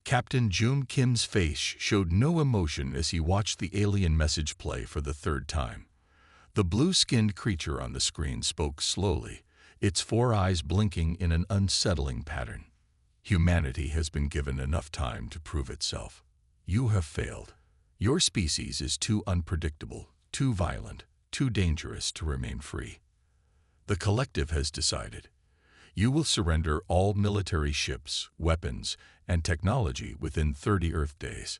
Captain June Kim's face showed no emotion as he watched the alien message play for the third time. The blue-skinned creature on the screen spoke slowly, its four eyes blinking in an unsettling pattern. Humanity has been given enough time to prove itself. You have failed. Your species is too unpredictable, too violent, too dangerous to remain free. The collective has decided. You will surrender all military ships, weapons, and technology within 30 Earth days.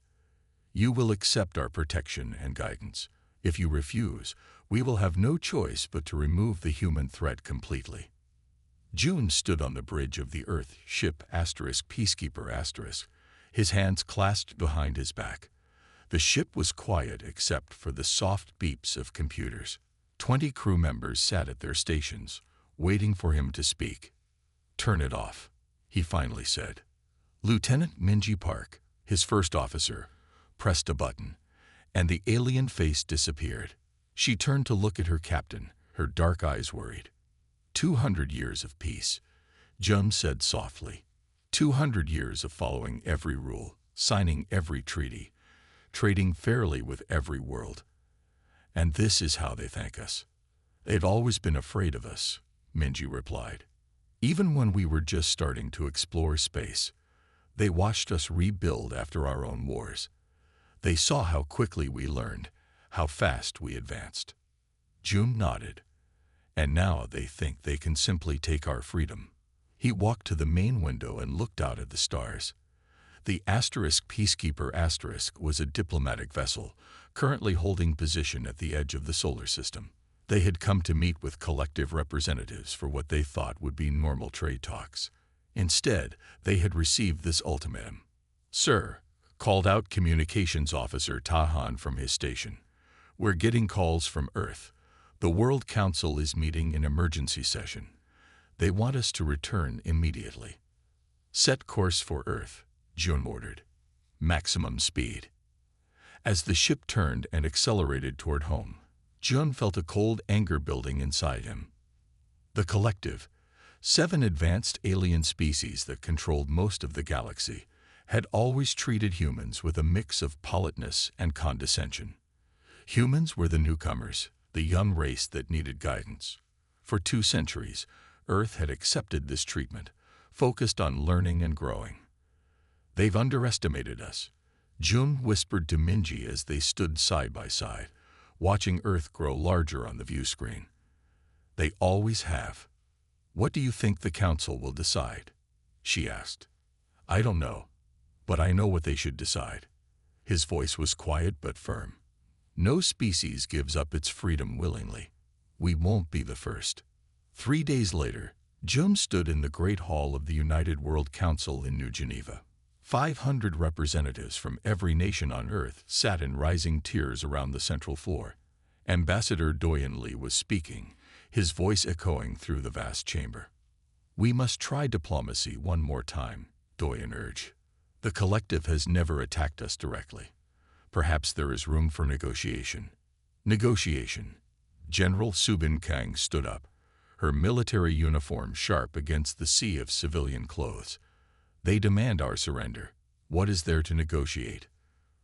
You will accept our protection and guidance. If you refuse, we will have no choice but to remove the human threat completely. June stood on the bridge of the Earth ship Peacekeeper*, his hands clasped behind his back. The ship was quiet except for the soft beeps of computers. 20 crew members sat at their stations, waiting for him to speak. "Turn it off," he finally said. Lieutenant Minji Park, his first officer, pressed a button, and the alien face disappeared. She turned to look at her captain, her dark eyes worried. 200 years of peace, Jun said softly. 200 years of following every rule, signing every treaty, trading fairly with every world. And this is how they thank us. They'd always been afraid of us, Minji replied. Even when we were just starting to explore space, they watched us rebuild after our own wars. They saw how quickly we learned, how fast we advanced. June nodded. And now they think they can simply take our freedom. He walked to the main window and looked out at the stars. The Peacekeeper* was a diplomatic vessel, currently holding position at the edge of the solar system. They had come to meet with collective representatives for what they thought would be normal trade talks. Instead, they had received this ultimatum. "Sir," called out Communications Officer Tahan from his station, "we're getting calls from Earth. The World Council is meeting in emergency session. They want us to return immediately." "Set course for Earth," June ordered. "Maximum speed." As the ship turned and accelerated toward home, Jun felt a cold anger building inside him. The collective, 7 advanced alien species that controlled most of the galaxy, had always treated humans with a mix of politeness and condescension. Humans were the newcomers, the young race that needed guidance. For 2 centuries, Earth had accepted this treatment, focused on learning and growing. "They've underestimated us," Jun whispered to Minji as they stood side by side, watching Earth grow larger on the view screen. "They always have." "What do you think the Council will decide?" she asked. "I don't know, but I know what they should decide." His voice was quiet but firm. "No species gives up its freedom willingly. We won't be the first." 3 days later, Jun stood in the Great Hall of the United World Council in New Geneva. 500 representatives from every nation on Earth sat in rising tiers around the central floor. Ambassador Doyen Lee was speaking, his voice echoing through the vast chamber. "We must try diplomacy one more time," Doyen urged. "The collective has never attacked us directly. Perhaps there is room for negotiation." "Negotiation." General Subin Kang stood up, her military uniform sharp against the sea of civilian clothes. "They demand our surrender. What is there to negotiate?"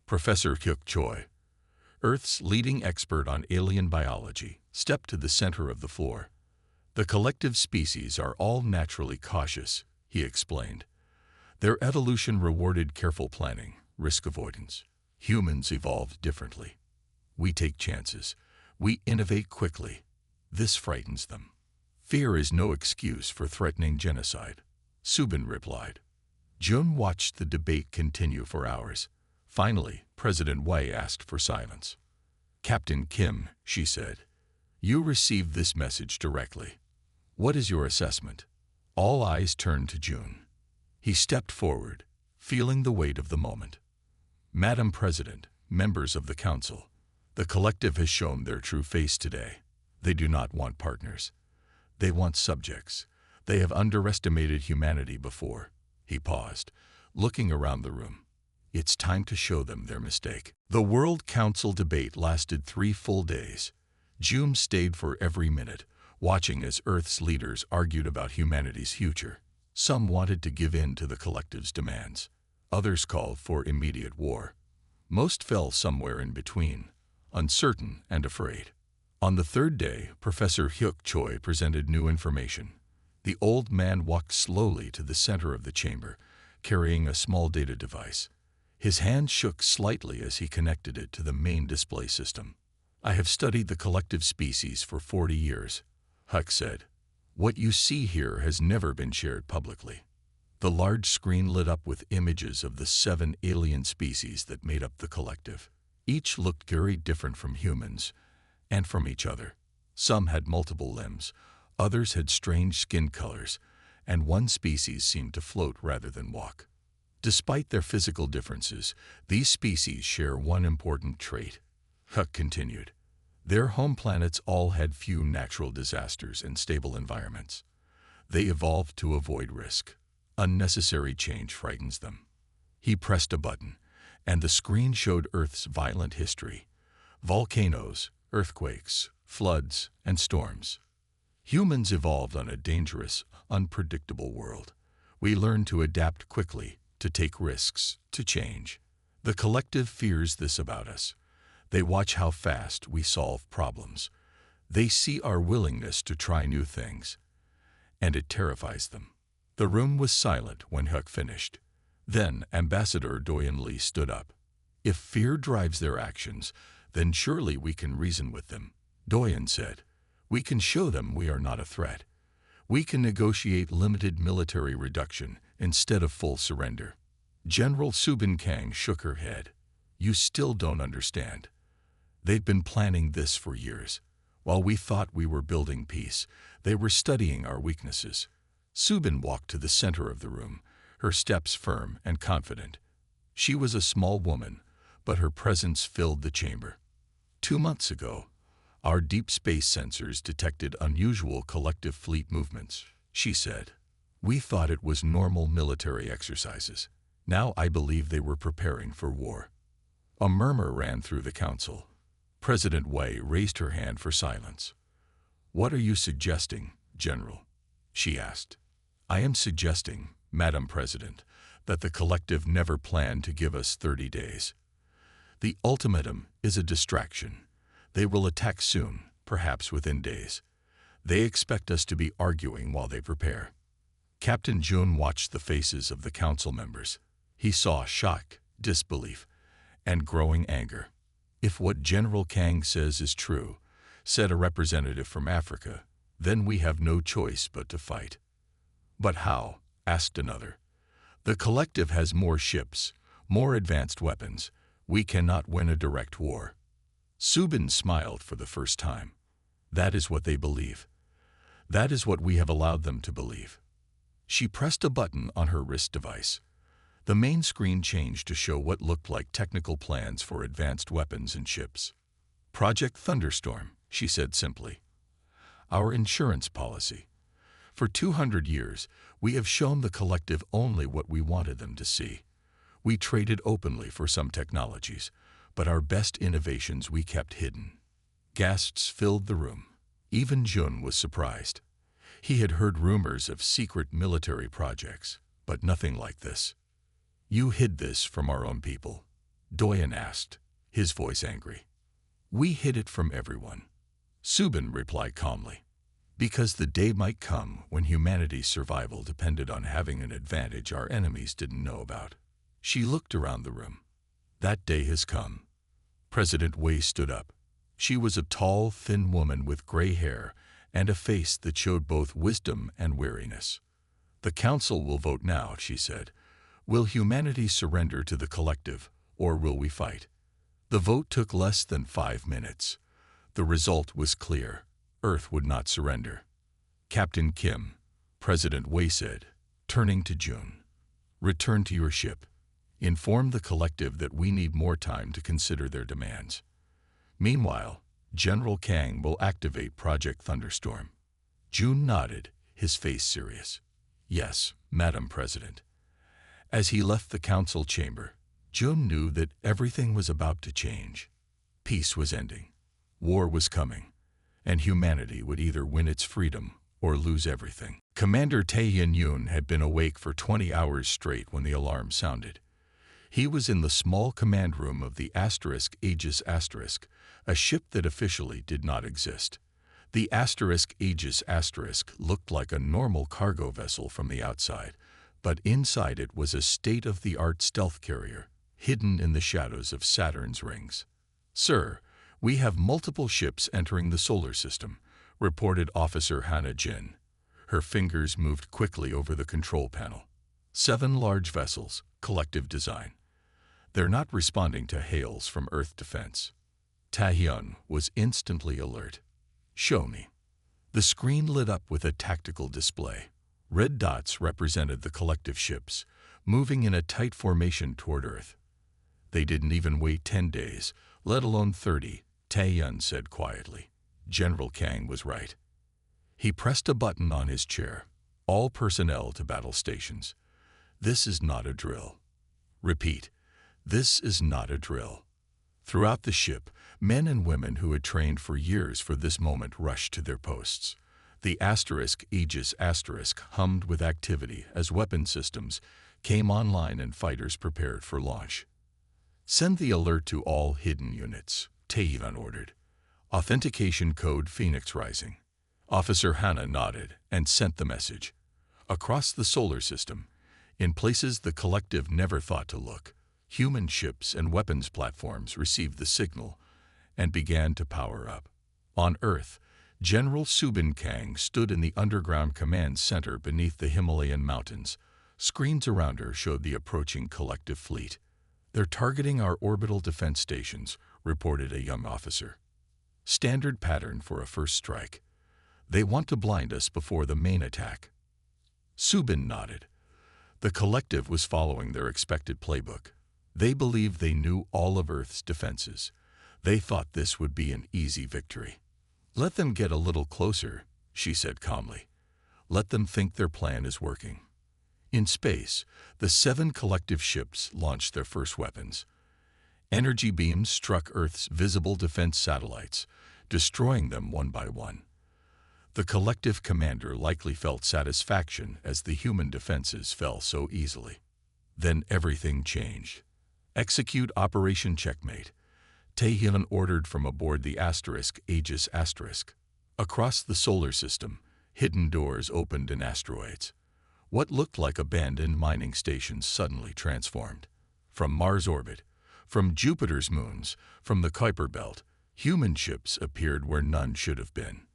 Professor Hyuk Choi, Earth's leading expert on alien biology, stepped to the center of the floor. "The collective species are all naturally cautious," he explained. "Their evolution rewarded careful planning, risk avoidance. Humans evolved differently. We take chances. We innovate quickly. This frightens them." "Fear is no excuse for threatening genocide," Subin replied. Jun watched the debate continue for hours. Finally, President Wei asked for silence. "Captain Kim," she said, "you received this message directly. What is your assessment?" All eyes turned to Jun. He stepped forward, feeling the weight of the moment. "Madam President, members of the Council, the collective has shown their true face today. They do not want partners. They want subjects. They have underestimated humanity before." He paused, looking around the room. "It's time to show them their mistake." The World Council debate lasted 3 full days. June stayed for every minute, watching as Earth's leaders argued about humanity's future. Some wanted to give in to the collective's demands. Others called for immediate war. Most fell somewhere in between, uncertain and afraid. On the third day, Professor Hyuk Choi presented new information. The old man walked slowly to the center of the chamber, carrying a small data device. His hand shook slightly as he connected it to the main display system. "I have studied the collective species for 40 years, Huck said. "What you see here has never been shared publicly." The large screen lit up with images of the 7 alien species that made up the collective. Each looked very different from humans and from each other. Some had multiple limbs, others had strange skin colors, and one species seemed to float rather than walk. Despite their physical differences, these species share one important trait, Huck continued. Their home planets all had few natural disasters and stable environments. They evolved to avoid risk. Unnecessary change frightens them. He pressed a button, and the screen showed Earth's violent history: volcanoes, earthquakes, floods, and storms. Humans evolved on a dangerous, unpredictable world. We learned to adapt quickly, to take risks, to change. The collective fears this about us. They watch how fast we solve problems. They see our willingness to try new things, and it terrifies them. The room was silent when Huck finished. Then Ambassador Doyen Lee stood up. "If fear drives their actions, then surely we can reason with them," Doyen said. "We can show them we are not a threat. We can negotiate limited military reduction instead of full surrender." General Subin Kang shook her head. "You still don't understand. They've been planning this for years. While we thought we were building peace, they were studying our weaknesses." Subin walked to the center of the room, her steps firm and confident. She was a small woman, but her presence filled the chamber. 2 months ago, our deep space sensors detected unusual collective fleet movements, she said. "We thought it was normal military exercises. Now I believe they were preparing for war." A murmur ran through the council. President Wei raised her hand for silence. "What are you suggesting, General?" she asked. "I am suggesting, Madam President, that the collective never planned to give us 30 days. The ultimatum is a distraction. They will attack soon, perhaps within days. They expect us to be arguing while they prepare." Captain Jun watched the faces of the council members. He saw shock, disbelief, and growing anger. "If what General Kang says is true," said a representative from Africa, "then we have no choice but to fight." "But how?" asked another. "The collective has more ships, more advanced weapons. We cannot win a direct war." Subin smiled for the first time. "That is what they believe. That is what we have allowed them to believe." She pressed a button on her wrist device. The main screen changed to show what looked like technical plans for advanced weapons and ships. "Project Thunderstorm," she said simply. "Our insurance policy. For 200 years, we have shown the collective only what we wanted them to see. We traded openly for some technologies, but our best innovations we kept hidden." Gasps filled the room. Even Jun was surprised. He had heard rumors of secret military projects, but nothing like this. "You hid this from our own people?" Doyen asked, his voice angry. "We hid it from everyone," Subin replied calmly. "Because the day might come when humanity's survival depended on having an advantage our enemies didn't know about." She looked around the room. "That day has come." President Wei stood up. She was a tall, thin woman with gray hair and a face that showed both wisdom and weariness. "The council will vote now," she said. "Will humanity surrender to the collective, or will we fight?" The vote took less than 5 minutes. The result was clear. Earth would not surrender. "Captain Kim," President Wei said, turning to Jun, "return to your ship. Inform the collective that we need more time to consider their demands. Meanwhile, General Kang will activate Project Thunderstorm." Jun nodded, his face serious. "Yes, Madam President." As he left the council chamber, Jun knew that everything was about to change. Peace was ending. War was coming, and humanity would either win its freedom or lose everything. Commander Tae Yin Yoon had been awake for 20 hours straight when the alarm sounded. He was in the small command room of the Aegis Asterisk, a ship that officially did not exist. The Aegis Asterisk looked like a normal cargo vessel from the outside, but inside it was a state-of-the-art stealth carrier, hidden in the shadows of Saturn's rings. "Sir, we have multiple ships entering the solar system," reported Officer Hannah Jin. Her fingers moved quickly over the control panel. 7 large vessels, collective design. They're not responding to hails from Earth defense. Taehyun was instantly alert. "Show me." The screen lit up with a tactical display. Red dots represented the collective ships, moving in a tight formation toward Earth. "They didn't even wait 10 days, let alone 30, Taehyun said quietly. General Kang was right. He pressed a button on his chair. "All personnel to battle stations. This is not a drill. Repeat, this is not a drill." Throughout the ship, men and women who had trained for years for this moment rushed to their posts. The Aegis Asterisk hummed with activity as weapon systems came online and fighters prepared for launch. "Send the alert to all hidden units," Taehyun ordered. "Authentication code Phoenix Rising." Officer Hannah nodded and sent the message. Across the solar system, in places the collective never thought to look, human ships and weapons platforms received the signal and began to power up. On Earth, General Subin Kang stood in the underground command center beneath the Himalayan mountains. Screens around her showed the approaching collective fleet. "They're targeting our orbital defense stations," reported a young officer. "Standard pattern for a first strike. They want to blind us before the main attack." Subin nodded. The collective was following their expected playbook. They believed they knew all of Earth's defenses. They thought this would be an easy victory. "Let them get a little closer," she said calmly. "Let them think their plan is working." In space, the 7 collective ships launched their first weapons. Energy beams struck Earth's visible defense satellites, destroying them one by one. The collective commander likely felt satisfaction as the human defenses fell so easily. Then everything changed. "Execute Operation Checkmate," Taehyun ordered from aboard the Aegis Asterisk. Across the solar system, hidden doors opened in asteroids. What looked like abandoned mining stations suddenly transformed. From Mars' orbit, from Jupiter's moons, from the Kuiper Belt, human ships appeared where none should have been.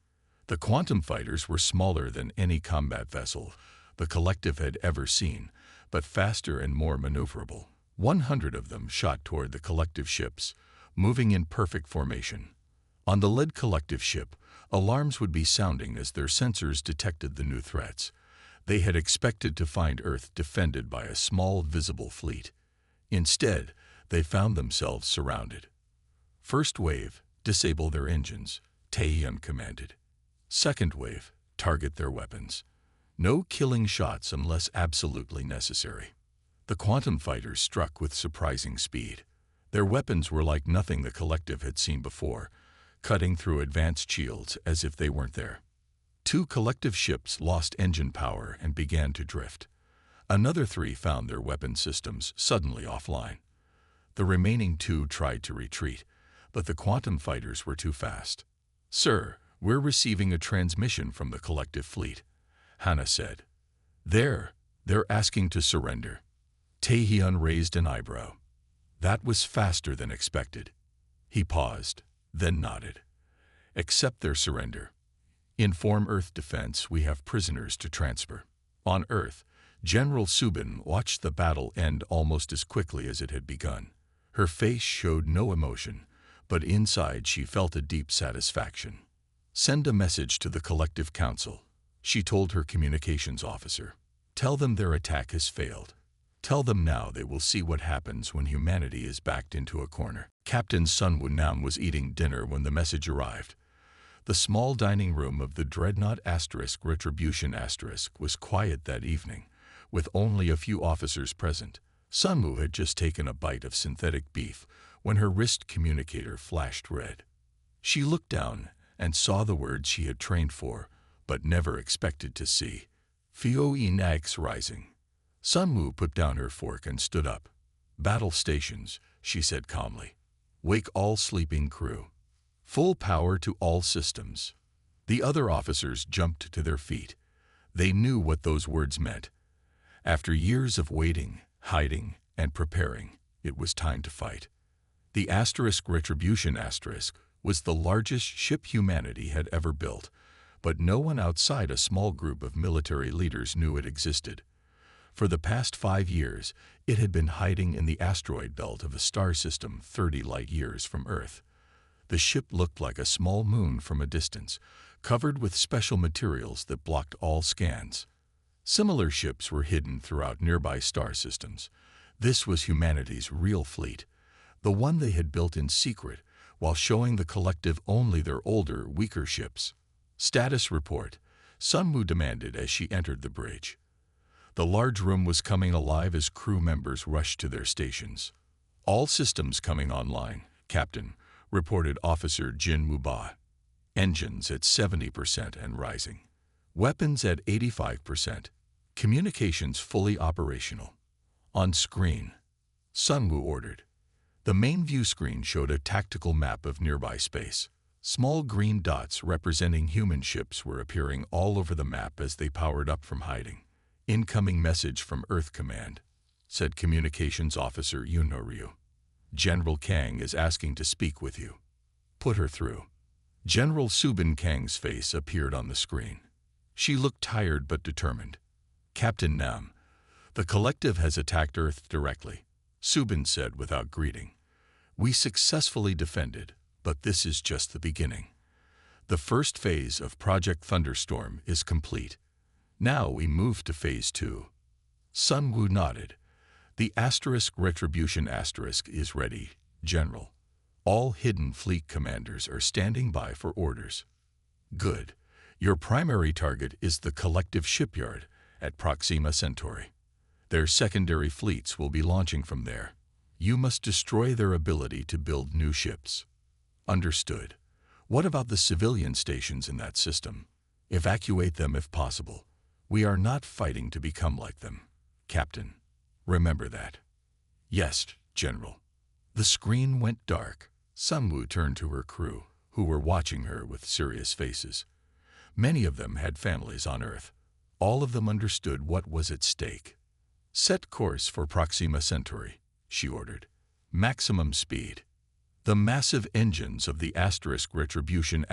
The quantum fighters were smaller than any combat vessel the collective had ever seen, but faster and more maneuverable. 100 of them shot toward the collective ships, moving in perfect formation. On the lead collective ship, alarms would be sounding as their sensors detected the new threats. They had expected to find Earth defended by a small visible fleet. Instead, they found themselves surrounded. "First wave, disable their engines," Taehyun commanded. "Second wave, target their weapons. No killing shots unless absolutely necessary." The quantum fighters struck with surprising speed. Their weapons were like nothing the collective had seen before, cutting through advanced shields as if they weren't there. 2 collective ships lost engine power and began to drift. Another 3 found their weapon systems suddenly offline. The remaining 2 tried to retreat, but the quantum fighters were too fast. "Sir, we're receiving a transmission from the collective fleet," Hannah said. They're asking to surrender." Taehyun raised an eyebrow. That was faster than expected. He paused, then nodded. "Accept their surrender. Inform Earth Defense we have prisoners to transfer." On Earth, General Subin watched the battle end almost as quickly as it had begun. Her face showed no emotion, but inside she felt a deep satisfaction. "Send a message to the Collective Council," she told her communications officer. "Tell them their attack has failed. Tell them now they will see what happens when humanity is backed into a corner." Captain Sun Woo-nam was eating dinner when the message arrived. The small dining room of the Dreadnought Retribution was quiet that evening, with only a few officers present. Sun Woo had just taken a bite of synthetic beef when her wrist communicator flashed red. She looked down and saw the words she had trained for, but never expected to see. "Phoenix Rising." Sun Woo put down her fork and stood up. Battle stations, she said calmly. Wake all sleeping crew. Full power to all systems. The other officers jumped to their feet. They knew what those words meant. After years of waiting, hiding, and preparing, it was time to fight. The Retribution was the largest ship humanity had ever built, but no one outside a small group of military leaders knew it existed. For the past 5 years, it had been hiding in the asteroid belt of a star system 30 light-years from Earth. The ship looked like a small moon from a distance, covered with special materials that blocked all scans. Similar ships were hidden throughout nearby star systems. This was humanity's real fleet, the one they had built in secret, while showing the collective only their older, weaker ships. Status report, Sunwoo demanded as she entered the bridge. The large room was coming alive as crew members rushed to their stations. All systems coming online, Captain, reported Officer Jin Muba. Engines at 70% and rising. Weapons at 85%. Communications fully operational. On screen, Sunwoo ordered. The main view screen showed a tactical map of nearby space. Small green dots representing human ships were appearing all over the map as they powered up from hiding. Incoming message from Earth Command, said Communications Officer Yunho-ryu. General Kang is asking to speak with you. Put her through. General Subin Kang's face appeared on the screen. She looked tired but determined. Captain Nam, the collective has attacked Earth directly, Subin said without greeting. We successfully defended, but this is just the beginning. The first phase of Project Thunderstorm is complete. Now we move to Phase 2. Sunwoo nodded. The Retribution is ready, General. All hidden fleet commanders are standing by for orders. Good. Your primary target is the collective shipyard at Proxima Centauri. Their secondary fleets will be launching from there. You must destroy their ability to build new ships. Understood. What about the civilian stations in that system? Evacuate them if possible. We are not fighting to become like them, Captain. Remember that. Yes, General. The screen went dark. Sunwoo turned to her crew, who were watching her with serious faces. Many of them had families on Earth. All of them understood what was at stake. Set course for Proxima Centauri, she ordered. Maximum speed. The massive engines of the Retribution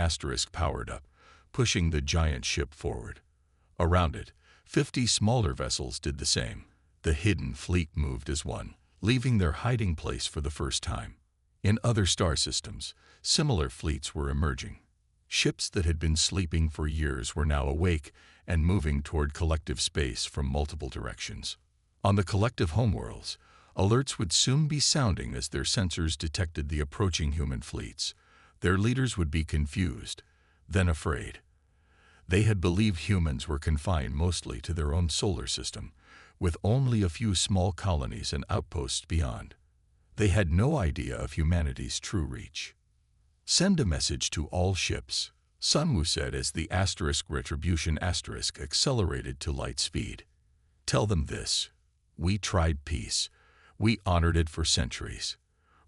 powered up, pushing the giant ship forward. Around it, 50 smaller vessels did the same. The hidden fleet moved as one, leaving their hiding place for the first time. In other star systems, similar fleets were emerging. Ships that had been sleeping for years were now awake and moving toward collective space from multiple directions. On the collective homeworlds, alerts would soon be sounding as their sensors detected the approaching human fleets. Their leaders would be confused, then afraid. They had believed humans were confined mostly to their own solar system, with only a few small colonies and outposts beyond. They had no idea of humanity's true reach. Send a message to all ships, Sunwoo said as the Retribution accelerated to light speed. Tell them this. We tried peace. We honored it for centuries.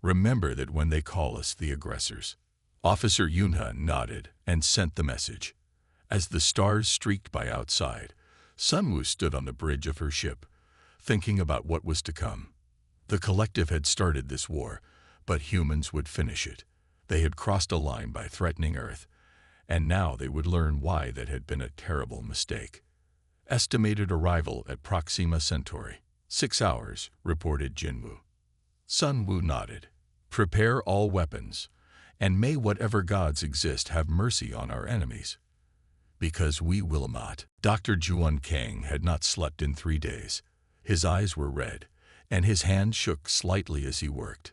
Remember that when they call us the aggressors. Officer Yunha nodded and sent the message. As the stars streaked by outside, Sunwoo stood on the bridge of her ship, thinking about what was to come. The collective had started this war, but humans would finish it. They had crossed a line by threatening Earth, and now they would learn why that had been a terrible mistake. Estimated arrival at Proxima Centauri. 6 hours, reported Jinwoo. Sunwoo nodded. Prepare all weapons, and may whatever gods exist have mercy on our enemies. Because we will not. Dr. Juan Kang had not slept in 3 days. His eyes were red, and his hand shook slightly as he worked.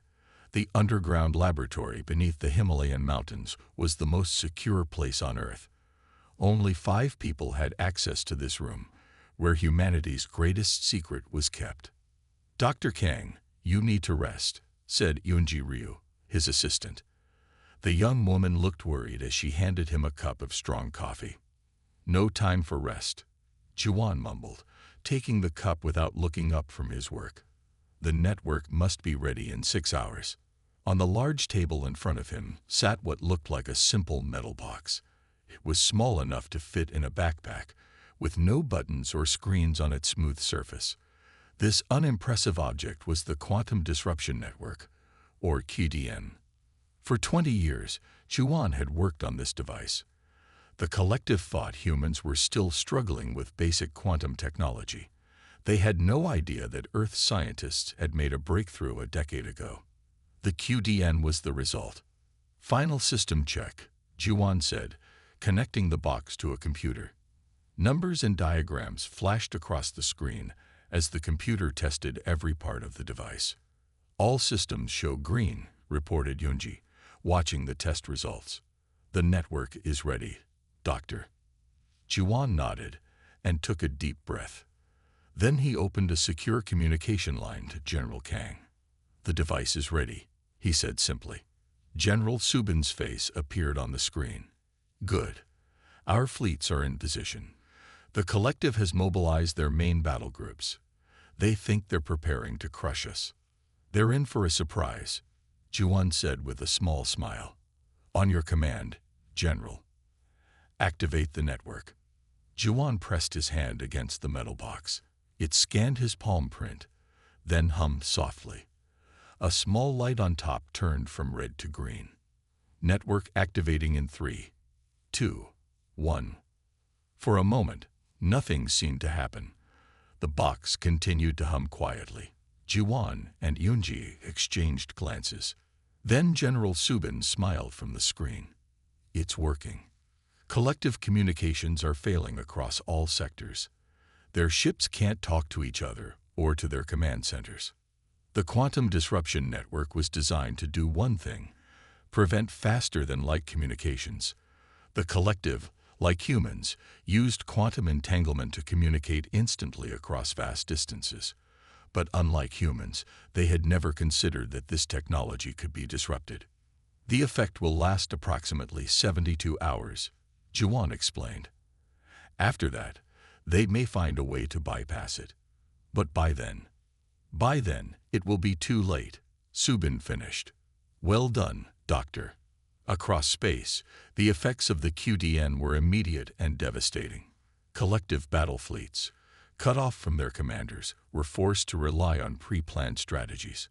The underground laboratory beneath the Himalayan mountains was the most secure place on Earth. Only 5 people had access to this room, where humanity's greatest secret was kept. Dr. Kang, you need to rest, said Yunji-ryu, his assistant. The young woman looked worried as she handed him a cup of strong coffee. No time for rest, Juan mumbled, taking the cup without looking up from his work. The network must be ready in 6 hours. On the large table in front of him sat what looked like a simple metal box. It was small enough to fit in a backpack, with no buttons or screens on its smooth surface. This unimpressive object was the Quantum Disruption Network, or QDN. For 20 years, Juan had worked on this device. The collective thought humans were still struggling with basic quantum technology. They had no idea that Earth scientists had made a breakthrough a decade ago. The QDN was the result. Final system check, Juan said, connecting the box to a computer. Numbers and diagrams flashed across the screen as the computer tested every part of the device. All systems show green, reported Yunji, watching the test results. The network is ready, Doctor. Juan nodded and took a deep breath. Then he opened a secure communication line to General Kang. The device is ready, he said simply. General Subin's face appeared on the screen. Good. Our fleets are in position. The collective has mobilized their main battle groups. They think they're preparing to crush us. They're in for a surprise, Juan said with a small smile. On your command, General. Activate the network. Juan pressed his hand against the metal box. It scanned his palm print, then hummed softly. A small light on top turned from red to green. Network activating in 3, 2, 1. For a moment, nothing seemed to happen. The box continued to hum quietly. Juan and Yunji exchanged glances. Then General Subin smiled from the screen. It's working. Collective communications are failing across all sectors. Their ships can't talk to each other or to their command centers. The Quantum Disruption Network was designed to do one thing: prevent faster-than-light communications. The collective, like humans, used quantum entanglement to communicate instantly across vast distances. But unlike humans, they had never considered that this technology could be disrupted. The effect will last approximately 72 hours, Juan explained. After that, they may find a way to bypass it. But by then, it will be too late, Subin finished. Well done, Doctor. Across space, the effects of the QDN were immediate and devastating. Collective battle fleets, cut off from their commanders, were forced to rely on pre-planned strategies.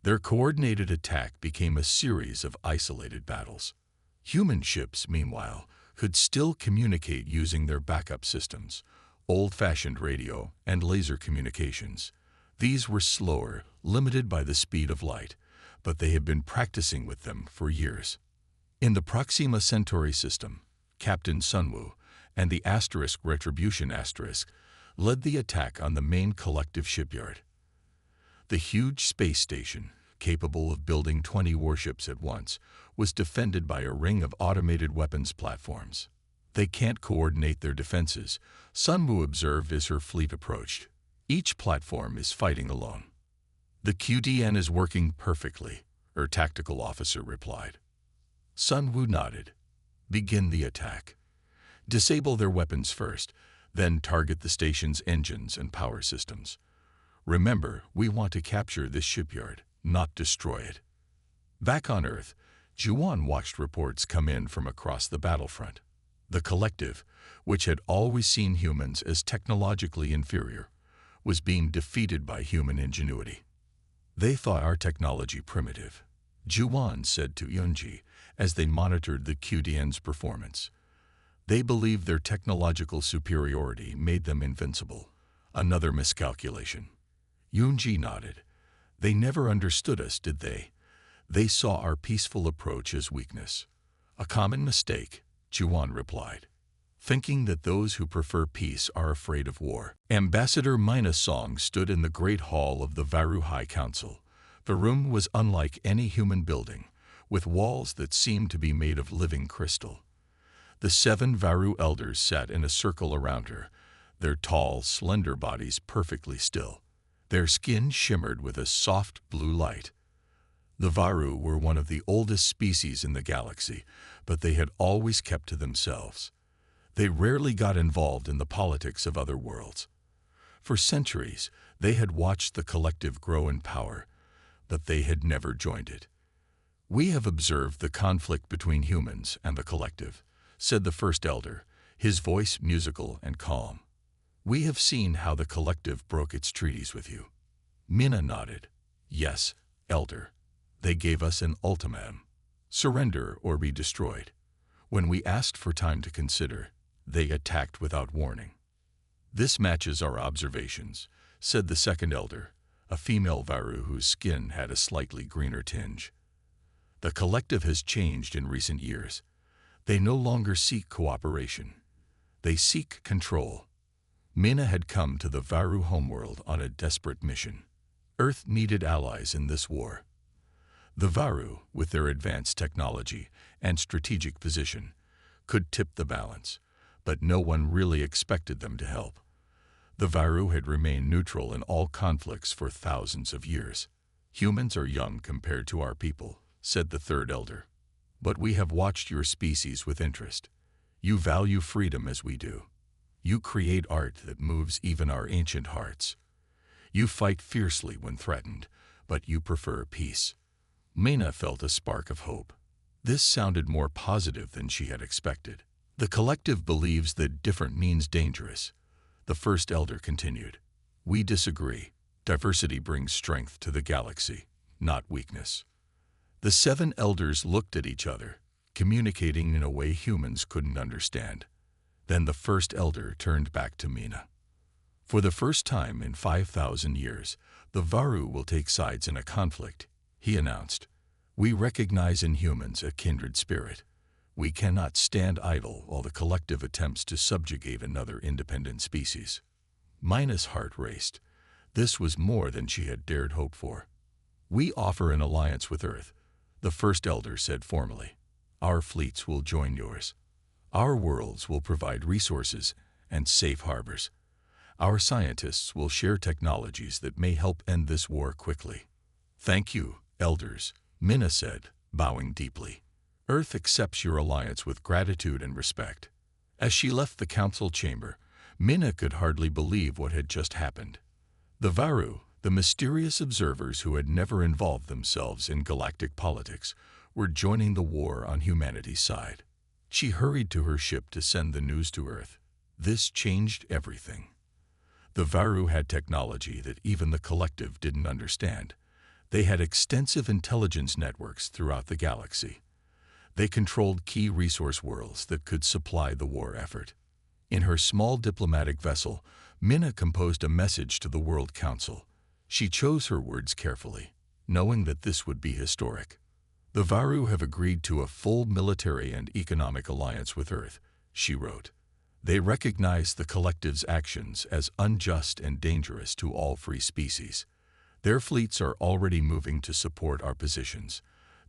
Their coordinated attack became a series of isolated battles. Human ships, meanwhile, could still communicate using their backup systems, old-fashioned radio and laser communications. These were slower, limited by the speed of light, but they had been practicing with them for years. In the Proxima Centauri system, Captain Sunwoo and the Retribution led the attack on the main collective shipyard. The huge space station, capable of building 20 warships at once, was defended by a ring of automated weapons platforms. They can't coordinate their defenses, Sunwoo observed as her fleet approached. Each platform is fighting alone. The QDN is working perfectly, her tactical officer replied. Sunwoo nodded. Begin the attack. Disable their weapons first, then target the station's engines and power systems. Remember, we want to capture this shipyard, not destroy it. Back on Earth, Juan watched reports come in from across the battlefront. The collective, which had always seen humans as technologically inferior, was being defeated by human ingenuity. They thought our technology primitive, Juan said to Yunji as they monitored the QDN's performance. They believed their technological superiority made them invincible. Another miscalculation. Yunji nodded. They never understood us, did they? They saw our peaceful approach as weakness. A common mistake, Juan replied, thinking that those who prefer peace are afraid of war. Ambassador Mina Song stood in the great hall of the Varu High Council. The room was unlike any human building, with walls that seemed to be made of living crystal. The 7 Varu elders sat in a circle around her, their tall, slender bodies perfectly still. Their skin shimmered with a soft blue light. The Varu were one of the oldest species in the galaxy, but they had always kept to themselves. They rarely got involved in the politics of other worlds. For centuries, They had watched the collective grow in power, but they had never joined it. "We have observed the conflict between humans and the collective," said the first elder, his voice musical and calm. "We have seen how the collective broke its treaties with you." Mina nodded. "Yes, elder. They gave us an ultimatum. Surrender or be destroyed. When we asked for time to consider, they attacked without warning." "This matches our observations," said the second elder, a female Varu whose skin had a slightly greener tinge. "The collective has changed in recent years. They no longer seek cooperation. They seek control." Mina had come to the Varu homeworld on a desperate mission. Earth needed allies in this war. The Varu, with their advanced technology and strategic position, could tip the balance, but no one really expected them to help. The Varu had remained neutral in all conflicts for thousands of years. "Humans are young compared to our people," said the third elder. "But we have watched your species with interest. You value freedom as we do. You create art that moves even our ancient hearts. You fight fiercely when threatened, but you prefer peace." Mina felt a spark of hope. This sounded more positive than she had expected. "The collective believes that different means dangerous," the first elder continued. "We disagree. Diversity brings strength to the galaxy, not weakness." The seven elders looked at each other, communicating in a way humans couldn't understand. Then the first elder turned back to Mina. "For the first time in 5,000 years, the Varu will take sides in a conflict," he announced. "We recognize in humans a kindred spirit. We cannot stand idle while the collective attempts to subjugate another independent species." Mina's heart raced. This was more than she had dared hope for. "We offer an alliance with Earth," the first elder said formally. "Our fleets will join yours. Our worlds will provide resources and safe harbors. Our scientists will share technologies that may help end this war quickly." "Thank you, elders," Mina said, bowing deeply. "Earth accepts your alliance with gratitude and respect." As she left the council chamber, Mina could hardly believe what had just happened. The Varu, the mysterious observers who had never involved themselves in galactic politics, were joining the war on humanity's side. She hurried to her ship to send the news to Earth. This changed everything. The Varu had technology that even the collective didn't understand. They had extensive intelligence networks throughout the galaxy. They controlled key resource worlds that could supply the war effort. In her small diplomatic vessel, Mina composed a message to the World Council. She chose her words carefully, knowing that this would be historic. "The Varu have agreed to a full military and economic alliance with Earth," she wrote. "They recognize the collective's actions as unjust and dangerous to all free species. Their fleets are already moving to support our positions.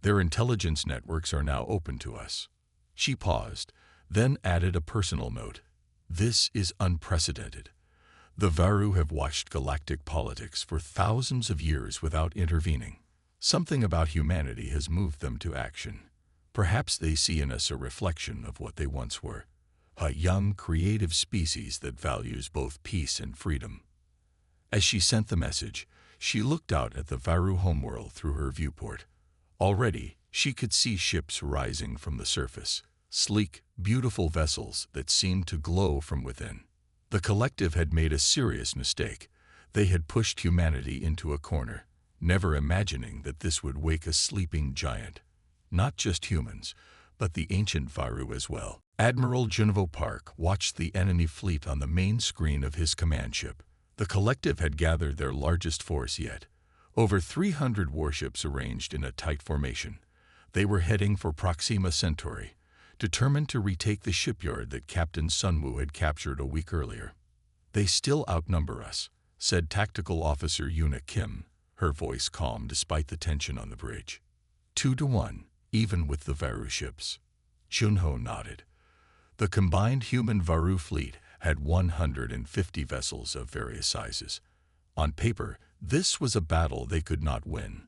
Their intelligence networks are now open to us." She paused, then added a personal note. "This is unprecedented. The Varu have watched galactic politics for thousands of years without intervening. Something about humanity has moved them to action. Perhaps they see in us a reflection of what they once were. A young, creative species that values both peace and freedom." As she sent the message, she looked out at the Varu homeworld through her viewport. Already, she could see ships rising from the surface, sleek, beautiful vessels that seemed to glow from within. The collective had made a serious mistake. They had pushed humanity into a corner, never imagining that this would wake a sleeping giant. Not just humans, but the ancient Varu as well. Admiral Junevo Park watched the enemy fleet on the main screen of his command ship. The collective had gathered their largest force yet. Over 300 warships arranged in a tight formation. They were heading for Proxima Centauri, determined to retake the shipyard that Captain Sunwoo had captured a week earlier. "They still outnumber us," said Tactical Officer Yuna Kim, her voice calm despite the tension on the bridge. 2-1, even with the Varu ships. Junho nodded. The combined human-Varu fleet had 150 vessels of various sizes. On paper, this was a battle they could not win.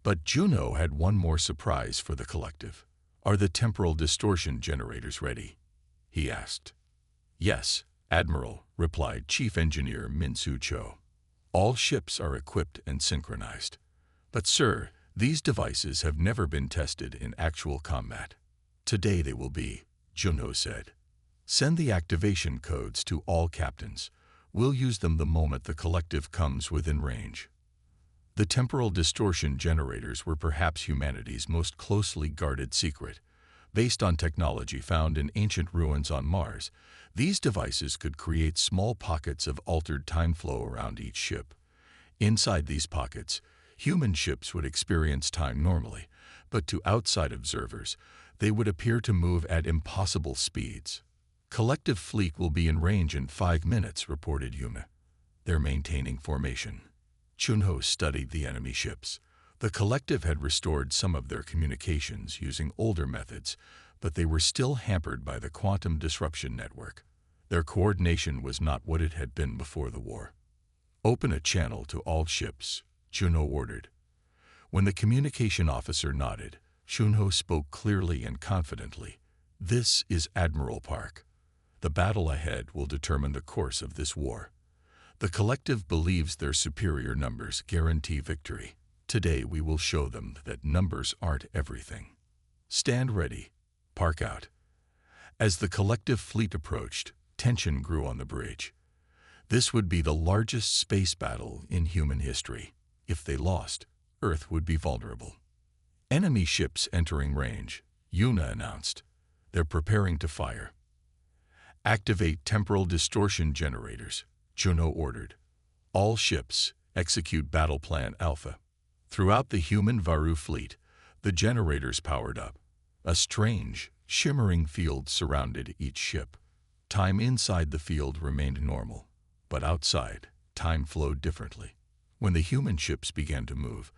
But Juno had one more surprise for the collective. "Are the temporal distortion generators ready?" he asked. "Yes, Admiral," replied Chief Engineer Min-Soo Cho. All ships are equipped and synchronized. But sir, these devices have never been tested in actual combat. Today they will be, Junho said. Send the activation codes to all captains. We'll use them the moment the collective comes within range. The temporal distortion generators were perhaps humanity's most closely guarded secret. Based on technology found in ancient ruins on Mars, these devices could create small pockets of altered time flow around each ship. Inside these pockets, human ships would experience time normally, but to outside observers, they would appear to move at impossible speeds. Collective fleet will be in range in 5 minutes, reported Yuna. They're maintaining formation. Junho studied the enemy ships. The collective had restored some of their communications using older methods, but they were still hampered by the quantum disruption network. Their coordination was not what it had been before the war. Open a channel to all ships, Junho ordered. When the communication officer nodded, Junho spoke clearly and confidently. This is Admiral Park. The battle ahead will determine the course of this war. The collective believes their superior numbers guarantee victory. Today we will show them that numbers aren't everything. Stand ready. Park out. As the collective fleet approached, tension grew on the bridge. This would be the largest space battle in human history. If they lost, Earth would be vulnerable. Enemy ships entering range, Yuna announced. They're preparing to fire. Activate temporal distortion generators, Junho ordered. All ships, execute Battle Plan Alpha. Throughout the human Varu fleet, the generators powered up. A strange, shimmering field surrounded each ship. Time inside the field remained normal, but outside, time flowed differently. When the human ships began to move,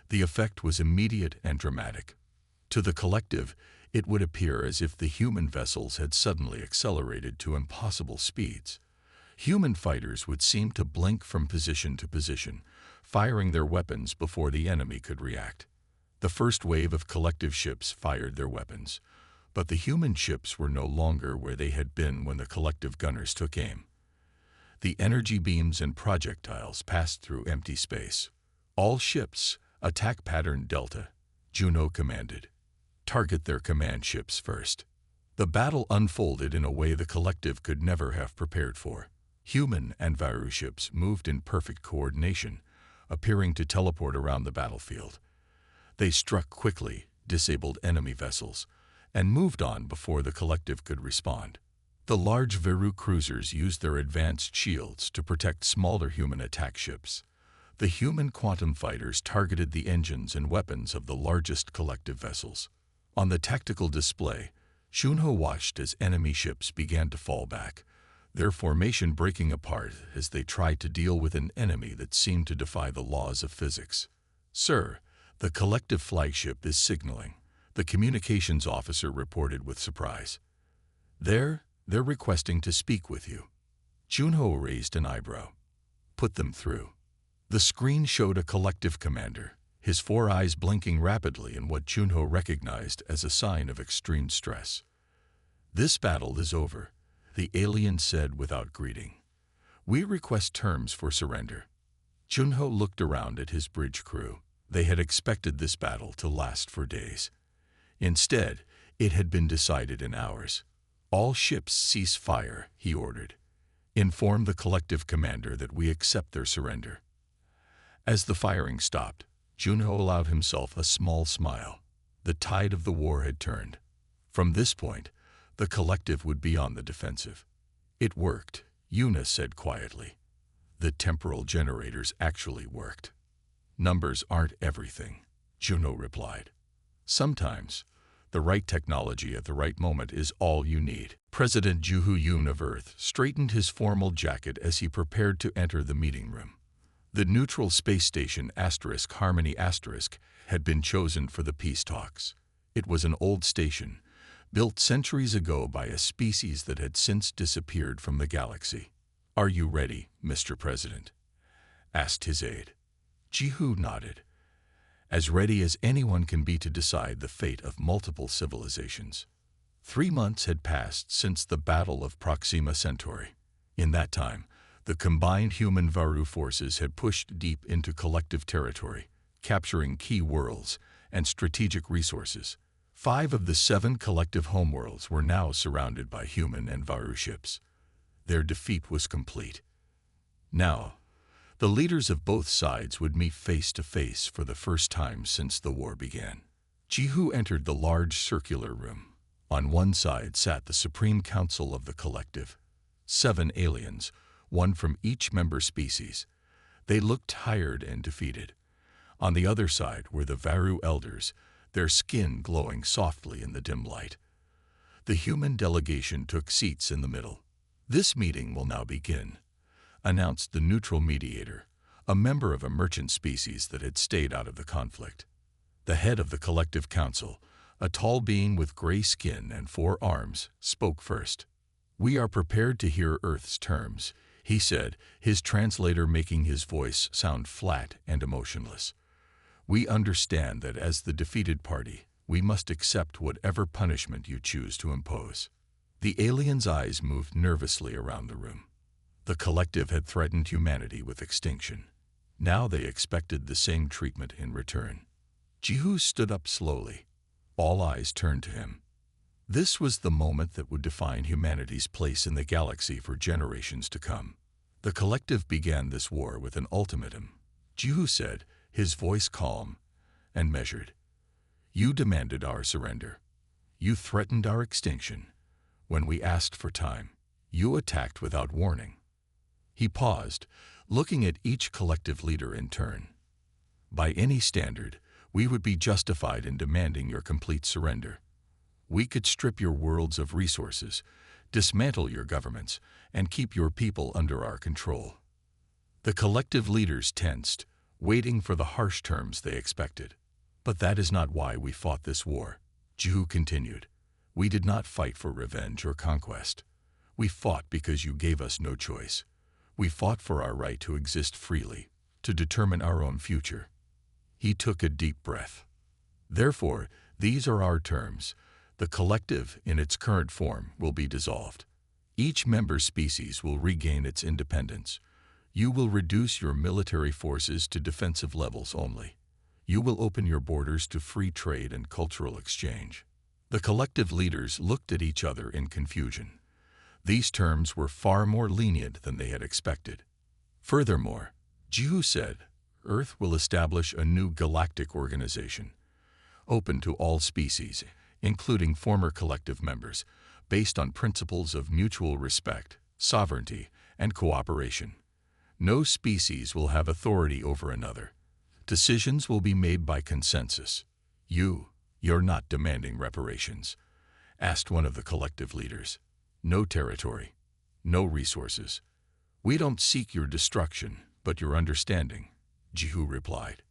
the effect was immediate and dramatic. To the collective, it would appear as if the human vessels had suddenly accelerated to impossible speeds. Human fighters would seem to blink from position to position, firing their weapons before the enemy could react. The first wave of collective ships fired their weapons, but the human ships were no longer where they had been when the collective gunners took aim. The energy beams and projectiles passed through empty space. All ships, attack pattern Delta, Junho commanded. Target their command ships first. The battle unfolded in a way the collective could never have prepared for. Human and Varu ships moved in perfect coordination, appearing to teleport around the battlefield. They struck quickly, disabled enemy vessels, and moved on before the collective could respond. The large Varu cruisers used their advanced shields to protect smaller human attack ships. The human quantum fighters targeted the engines and weapons of the largest collective vessels. On the tactical display, Junho watched as enemy ships began to fall back, their formation breaking apart as they tried to deal with an enemy that seemed to defy the laws of physics. Sir, the collective flagship is signaling, the communications officer reported with surprise. They're requesting to speak with you. Junho raised an eyebrow. Put them through. The screen showed a collective commander, his 4 eyes blinking rapidly in what Junho recognized as a sign of extreme stress. This battle is over, the alien said without greeting. We request terms for surrender. Junho looked around at his bridge crew. They had expected this battle to last for days. Instead, it had been decided in hours. All ships cease fire, he ordered. Inform the collective commander that we accept their surrender. As the firing stopped, Junho allowed himself a small smile. The tide of the war had turned. From this point, the collective would be on the defensive. It worked, Yuna said quietly. The temporal generators actually worked. Numbers aren't everything, Junho replied. Sometimes, the right technology at the right moment is all you need. President Juhu Yoon of Earth straightened his formal jacket as he prepared to enter the meeting room. The neutral space station Harmony had been chosen for the peace talks. It was an old station, built centuries ago by a species that had since disappeared from the galaxy. Are you ready, Mr. President? Asked his aide. Jihu nodded. As ready as anyone can be to decide the fate of multiple civilizations. 3 months had passed since the Battle of Proxima Centauri. In that time, The combined human-Varu forces had pushed deep into collective territory, capturing key worlds and strategic resources. 5 of the 7 collective homeworlds were now surrounded by human and Varu ships. Their defeat was complete. Now, the leaders of both sides would meet face to face for the first time since the war began. Jihu entered the large circular room. On one side sat the Supreme Council of the Collective. 7 aliens, 1 from each member species. They looked tired and defeated. On the other side were the Varu elders, their skin glowing softly in the dim light. The human delegation took seats in the middle. "This meeting will now begin," announced the neutral mediator, a member of a merchant species that had stayed out of the conflict. The head of the Collective Council, a tall being with gray skin and 4 arms, spoke first. "We are prepared to hear Earth's terms," he said, his translator making his voice sound flat and emotionless. "We understand that as the defeated party, we must accept whatever punishment you choose to impose." The alien's eyes moved nervously around the room. The Collective had threatened humanity with extinction. Now they expected the same treatment in return. Jihu stood up slowly. All eyes turned to him. This was the moment that would define humanity's place in the galaxy for generations to come. The Collective began this war with an ultimatum. Jihu said, his voice calm and measured. "You demanded our surrender. You threatened our extinction. When we asked for time, you attacked without warning." He paused, looking at each collective leader in turn. "By any standard, we would be justified in demanding your complete surrender. We could strip your worlds of resources, dismantle your governments, and keep your people under our control." The collective leaders tensed, waiting for the harsh terms they expected. "But that is not why we fought this war," Jihu continued. "We did not fight for revenge or conquest. We fought because you gave us no choice. We fought for our right to exist freely, to determine our own future." He took a deep breath. "Therefore, these are our terms. The Collective, in its current form, will be dissolved. Each member species will regain its independence. You will reduce your military forces to defensive levels only. You will open your borders to free trade and cultural exchange." The Collective leaders looked at each other in confusion. These terms were far more lenient than they had expected. Furthermore, Jihu said, "Earth will establish a new galactic organization, open to all species, including former Collective members, based on principles of mutual respect, sovereignty, and cooperation. No species will have authority over another. Decisions will be made by consensus." You're not demanding reparations?" asked one of the Collective leaders. "No territory, no resources. We don't seek your destruction, but your understanding," Jihu replied.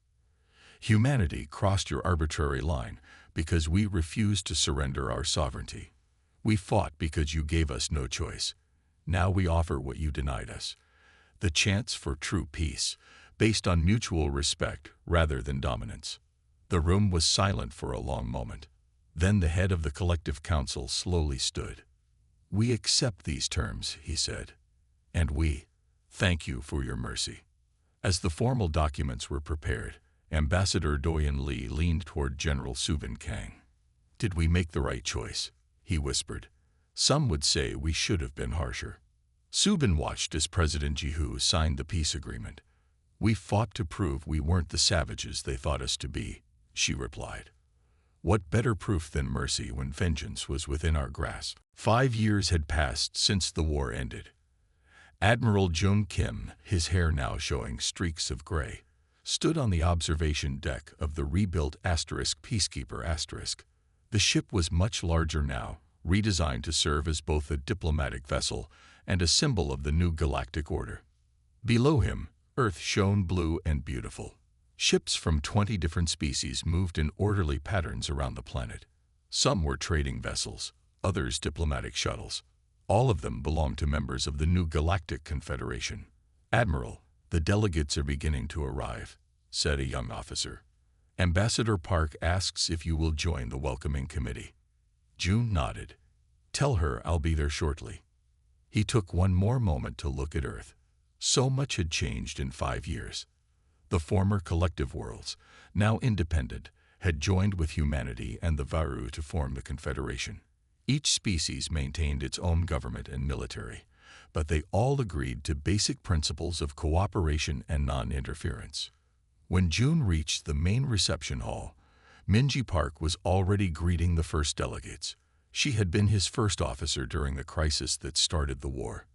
"Humanity crossed your arbitrary line because we refused to surrender our sovereignty. We fought because you gave us no choice. Now we offer what you denied us: the chance for true peace, based on mutual respect rather than dominance." The room was silent for a long moment. Then the head of the Collective Council slowly stood. "We accept these terms," he said, "and we thank you for your mercy." As the formal documents were prepared, Ambassador Doyen Li leaned toward General Subin Kang. "Did we make the right choice?" he whispered. "Some would say we should have been harsher." Subin watched as President Jihu signed the peace agreement. "We fought to prove we weren't the savages they thought us to be," she replied. "What better proof than mercy when vengeance was within our grasp?" 5 years had passed since the war ended. Admiral Jung Kim, his hair now showing streaks of gray, stood on the observation deck of the rebuilt Peacekeeper*. The ship was much larger now, redesigned to serve as both a diplomatic vessel and a symbol of the new galactic order. Below him, Earth shone blue and beautiful. Ships from 20 different species moved in orderly patterns around the planet. Some were trading vessels, others diplomatic shuttles. All of them belonged to members of the new Galactic Confederation. "Admiral, the delegates are beginning to arrive," said a young officer. "Ambassador Park asks if you will join the welcoming committee." June nodded. "Tell her I'll be there shortly." He took one more moment to look at Earth. So much had changed in 5 years. The former collective worlds, now independent, had joined with humanity and the Varu to form the Confederation. Each species maintained its own government and military, but they all agreed to basic principles of cooperation and non-interference. When June reached the main reception hall, Minji Park was already greeting the first delegates. She had been his first officer during the crisis that started the war.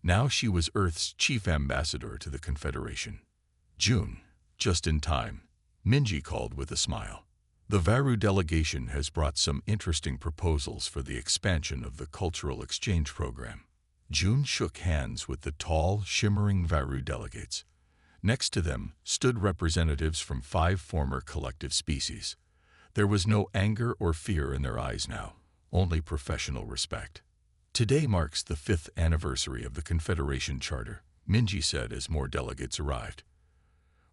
Now she was Earth's chief ambassador to the Confederation. June, just in time, Minji called with a smile. The Varu delegation has brought some interesting proposals for the expansion of the cultural exchange program. June shook hands with the tall, shimmering Varu delegates. Next to them stood representatives from 5 former collective species. There was no anger or fear in their eyes now, only professional respect. Today marks the 5th anniversary of the Confederation Charter, Minji said as more delegates arrived.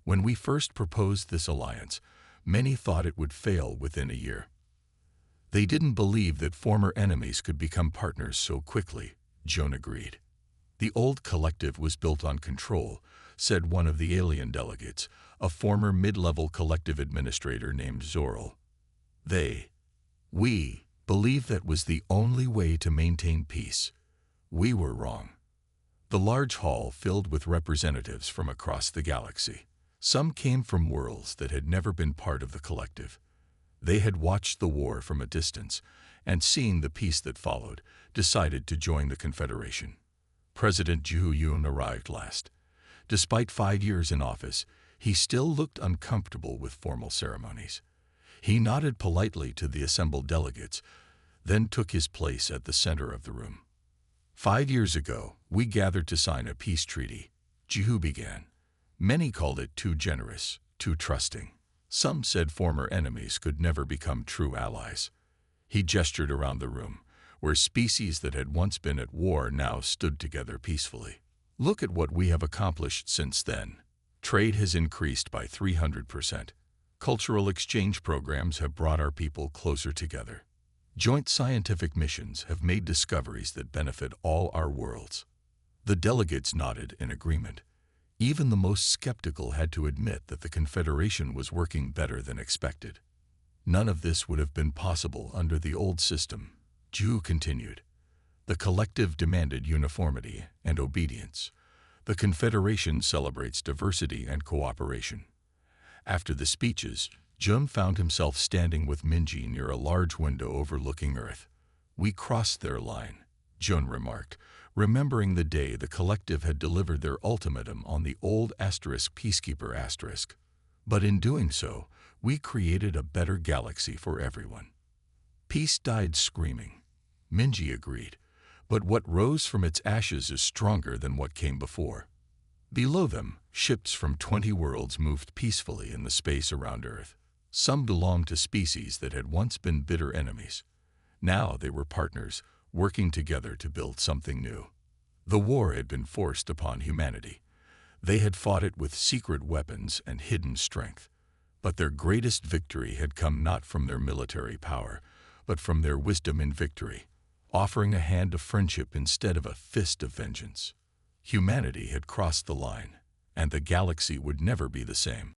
When we first proposed this alliance, many thought it would fail within a year. They didn't believe that former enemies could become partners so quickly, June agreed. The old collective was built on control, said one of the alien delegates, a former mid-level collective administrator named Zoral. We believed that was the only way to maintain peace. We were wrong. The large hall filled with representatives from across the galaxy. Some came from worlds that had never been part of the collective. They had watched the war from a distance, and seeing the peace that followed, decided to join the Confederation. President Ju Yun arrived last. Despite 5 years in office, he still looked uncomfortable with formal ceremonies. He nodded politely to the assembled delegates, then took his place at the center of the room. 5 years ago, we gathered to sign a peace treaty, Jihu began. Many called it too generous, too trusting. Some said former enemies could never become true allies. He gestured around the room, where species that had once been at war now stood together peacefully. Look at what we have accomplished since then. Trade has increased by 300%. Cultural exchange programs have brought our people closer together. Joint scientific missions have made discoveries that benefit all our worlds. The delegates nodded in agreement. Even the most skeptical had to admit that the Confederation was working better than expected. None of this would have been possible under the old system, Ju continued. The collective demanded uniformity and obedience. The Confederation celebrates diversity and cooperation. After the speeches, Jun found himself standing with Minji near a large window overlooking Earth. We crossed their line, Jun remarked, remembering the day the collective had delivered their ultimatum on the old Peacekeeper. But in doing so, we created a better galaxy for everyone. Peace died screaming, Minji agreed, but what rose from its ashes is stronger than what came before. Below them, ships from 20 worlds moved peacefully in the space around Earth. Some belonged to species that had once been bitter enemies. Now they were partners, working together to build something new. The war had been forced upon humanity. They had fought it with secret weapons and hidden strength. But their greatest victory had come not from their military power, but from their wisdom in victory, offering a hand of friendship instead of a fist of vengeance. Humanity had crossed the line, and the galaxy would never be the same.